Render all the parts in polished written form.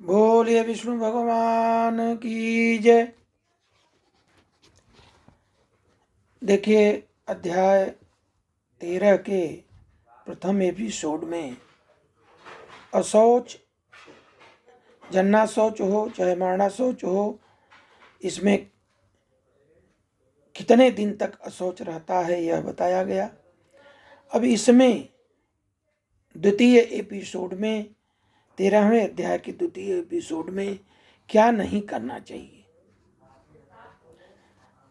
बोलिए विष्णु भगवान की जय। देखिए, अध्याय 13 के प्रथम एपिसोड में अशौच, जन्ना शौच हो चाहे मरना शौच हो, इसमें कितने दिन तक अशौच रहता है यह बताया गया। अब इसमें द्वितीय एपिसोड में 13वें अध्याय के द्वितीय एपिसोड में क्या नहीं करना चाहिए।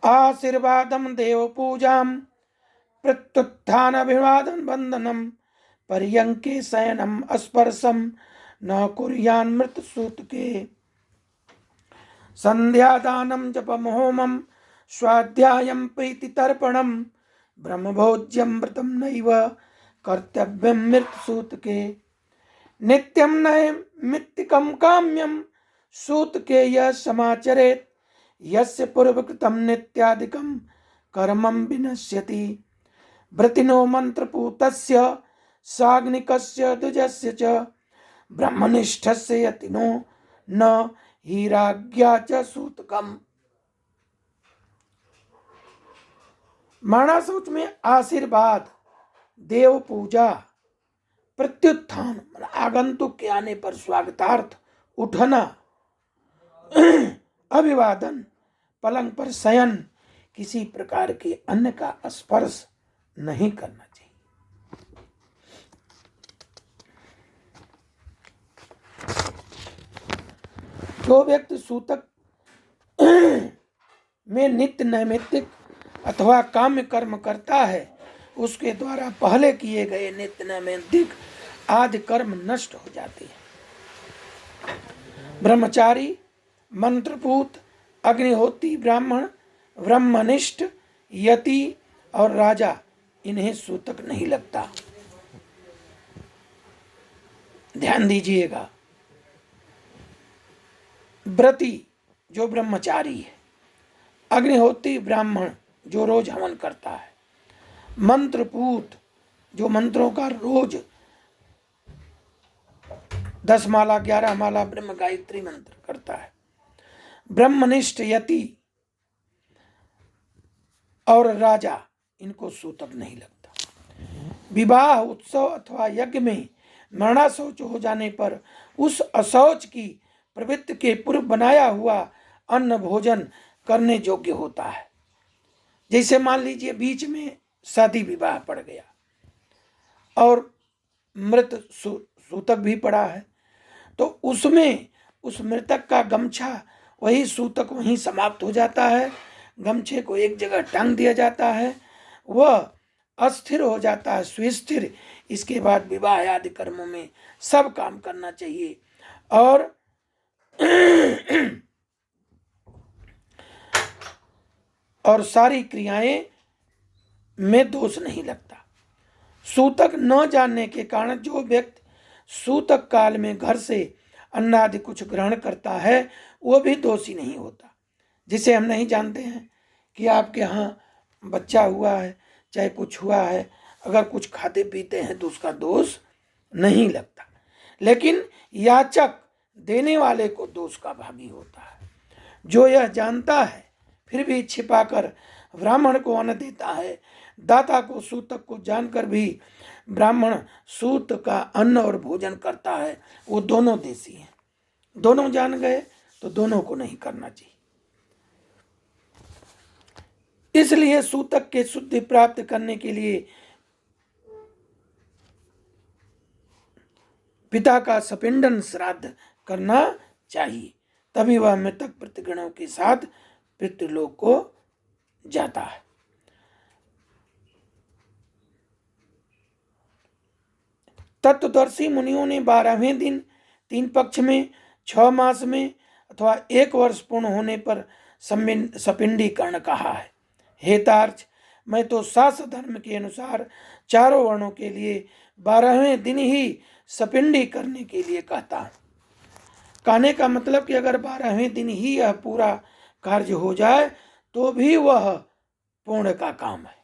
आशीर्वादम देव पूजाम प्रत्युत्थान अभिवादन वंदनम पर्यंके शयनम स्पर्शम न कुर्यान मृत सूत के संध्यादानम जपम होमम स्वाध्यायम प्रीति तर्पणम ब्रह्मभोज्यम व्रतम नैव कर्तव्यम मृत सूत के नित्यम नैमित्तिकम काम्यम सूत के यह समाचरेत यस्य पूर्वकृतम नित्यादिकम कर्मम विनश्यति व्रतिनो मंत्रपूतस्य साग्निकस्य द्विजस्य च ब्रह्मनिष्ठस्य यतिनो न हीराज्ञा च सूतकम। मरणासूच में आशीर्वाद, देव पूजा, प्रत्युत्थान आगंतुक के आने पर स्वागतार्थ उठना, अभिवादन, पलंग पर शयन, किसी प्रकार के अन्न का स्पर्श नहीं करना चाहिए। जो व्यक्ति सूतक में नित्य नैमित्तिक अथवा काम्य कर्म करता है उसके द्वारा पहले किए गए नित्य नैमित्तिक आदि कर्म नष्ट हो जाते हैं। ब्रह्मचारी, मंत्रपूत, अग्निहोत्री ब्राह्मण, ब्रह्मनिष्ठ, यति और राजा, इन्हें सूतक नहीं लगता। ध्यान दीजिएगा। व्रती जो ब्रह्मचारी है, अग्निहोत्री ब्राह्मण जो रोज हवन करता है, मंत्रपूत जो मंत्रों का रोज 10 माला 11 माला ब्रह्म गायत्री मंत्र करता है, ब्रह्मनिष्ठ, यति और राजा, इनको सूतक नहीं लगता। विवाह, उत्सव अथवा यज्ञ में मरणाशौच हो जाने पर उस अशौच की प्रवृत्ति के पूर्व बनाया हुआ अन्न भोजन करने योग्य होता है। जैसे मान लीजिए बीच में शादी विवाह पड़ गया और मृत सूतक भी पड़ा है, तो उसमें उस मृतक का गमछा, वही सूतक वहीं समाप्त हो जाता है। गमछे को एक जगह टांग दिया जाता है, वह अस्थिर हो जाता है, सुस्थिर। इसके बाद विवाह आदि कर्मों में सब काम करना चाहिए और और सारी क्रियाएं में दोष नहीं लगता। सूतक न जानने के कारण जो व्यक्ति सूतक काल में घर से अन्न आदि कुछ ग्रहण करता है वो भी दोषी नहीं होता। जिसे हम नहीं जानते हैं कि आपके यहाँ बच्चा हुआ है चाहे कुछ हुआ है, अगर कुछ खाते पीते हैं तो उसका दोष नहीं लगता, लेकिन याचक देने वाले को दोष का भागी होता है। जो यह जानता है फिर भी छिपाकर ब्राह्मण को अन्न देता है, दाता को सूतक को जानकर भी ब्राह्मण सूत का अन्न और भोजन करता है, वो दोनों देशी हैं। दोनों जान गए तो दोनों को नहीं करना चाहिए। इसलिए सूतक के शुद्धि प्राप्त करने के लिए पिता का सपिंडन श्राद्ध करना चाहिए, तभी वह मृतक पितृगणों के साथ पितृलोक को जाता है। तत्वदर्शी मुनियों ने 12वें दिन, 3 पक्ष में, 6 मास में अथवा 1 वर्ष पूर्ण होने पर सपिंडीकरण कहा है। हेतार्थ, मैं तो शास्त्र धर्म के अनुसार चारों वर्णों के लिए 12वें दिन ही सपिंडी करने के लिए कहता हूँ। कहने का मतलब कि अगर 12वें दिन ही यह पूरा कार्य हो जाए तो भी वह पूर्ण का काम है।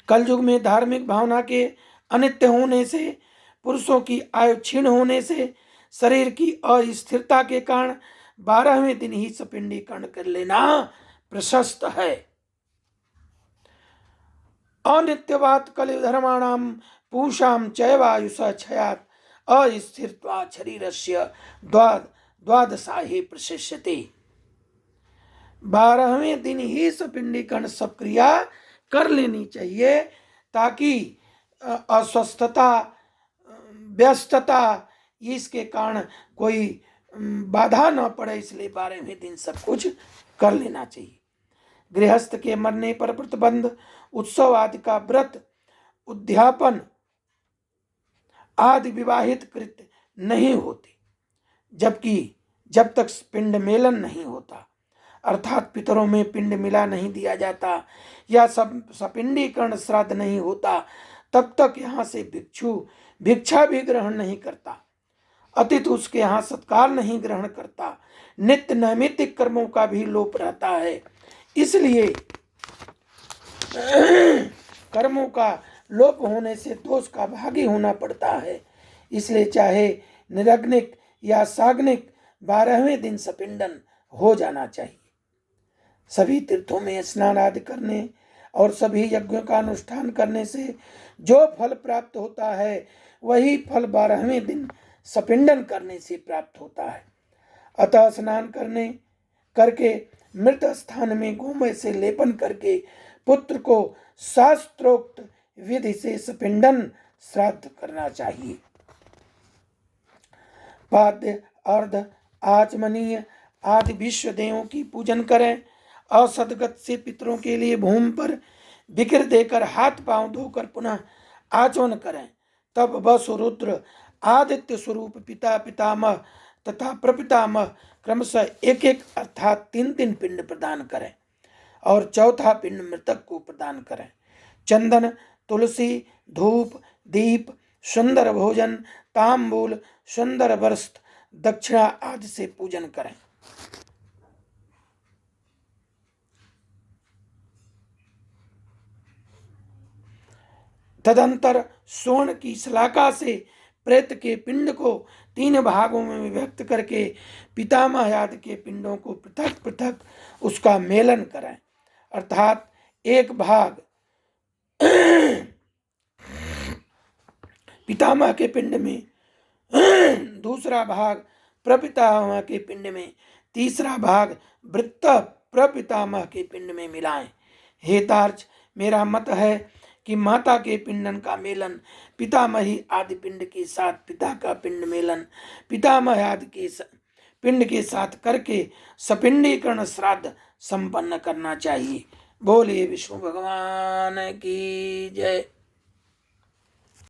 कलयुग में धार्मिक भावना के अनित्य होने से, पुरुषों की आयु क्षीण होने से शरीर की अस्थिरता के कारण 12वें दिन ही सपिंडीकरण कर लेना प्रशस्त है। अनित्यवात कलिधर्माणाम पूषाम चैवायुष क्षयात अस्थिरत्वात् शरीरस्य द्वादशाहे प्रशिष्यते। 12वें दिन ही सपिंडीकरण सब क्रिया कर लेनी चाहिए ताकि अस्वस्थता, व्यस्तता इसके कारण कोई बाधा न पड़े, इसलिए 12वें दिन सब कुछ कर लेना चाहिए। गृहस्थ के मरने पर प्रतिबंध, उत्सव आदि का व्रत, उद्यापन आदि विवाहित कृत्य नहीं होते, जबकि जब तक पिंड मेलन नहीं होता, अर्थात पितरों में पिंड मिला नहीं दिया जाता या सपिंडीकरण श्राद्ध नहीं होता, तब तक यहाँ से भिक्षु भिक्षा भी ग्रहण नहीं करता, अतिथि उसके यहाँ सत्कार नहीं ग्रहण करता, नित्य नैमित्तिक कर्मों का भी लोप रहता है। इसलिए कर्मों का लोप होने से दोष का भागी होना पड़ता है। इसलिए चाहे निरग्निक या साग्निक 12वें दिन सपिंडन हो जाना चाहिए। सभी तीर्थों में स्नान आदि करने और सभी यज्ञों का अनुष्ठान करने से जो फल प्राप्त होता है, वही फल 12वें दिन सपिंडन करने से प्राप्त होता है। अतः स्नान करके मृत स्थान में गोमय से लेपन करके पुत्र को शास्त्रोक्त विधि से सपिंडन श्राद्ध करना चाहिए। पाद्य, अर्ध, आचमनीय आदि विश्व देवों की पूजन करें। असदगत से पितरों के लिए भूमि पर बिखर देकर हाथ पांव धोकर पुनः आचमन करें। तब वसुरुद्र आदित्य स्वरूप पिता, पितामह तथा प्रपितामह क्रमशः एक एक अर्थात 3-3 पिंड प्रदान करें और चौथा पिंड मृतक को प्रदान करें। चंदन, तुलसी, धूप, दीप, सुंदर भोजन, तांबूल, सुंदर वस्त्र, दक्षिणा आदि से पूजन करें। तदंतर स्वर्ण की शलाका से प्रेत के पिंड को 3 भागों में विभक्त करके पितामह आदि के पिंडों को पृथक पृथक उसका मेलन करें। अर्थात एक भाग पितामह के पिंड में, दूसरा भाग प्रपितामह के पिंड में, तीसरा भाग वृत्त प्रपितामह के पिंड में मिलाएं। हे तार्च, मेरा मत है कि माता के पिंडन का मेलन पितामही आदि पिंड के साथ पिता का पिंड मेलन पितामह आदि के पिंड के साथ करके सपिंडीकरण श्राद्ध संपन्न करना चाहिए। बोलिए विष्णु भगवान की जय।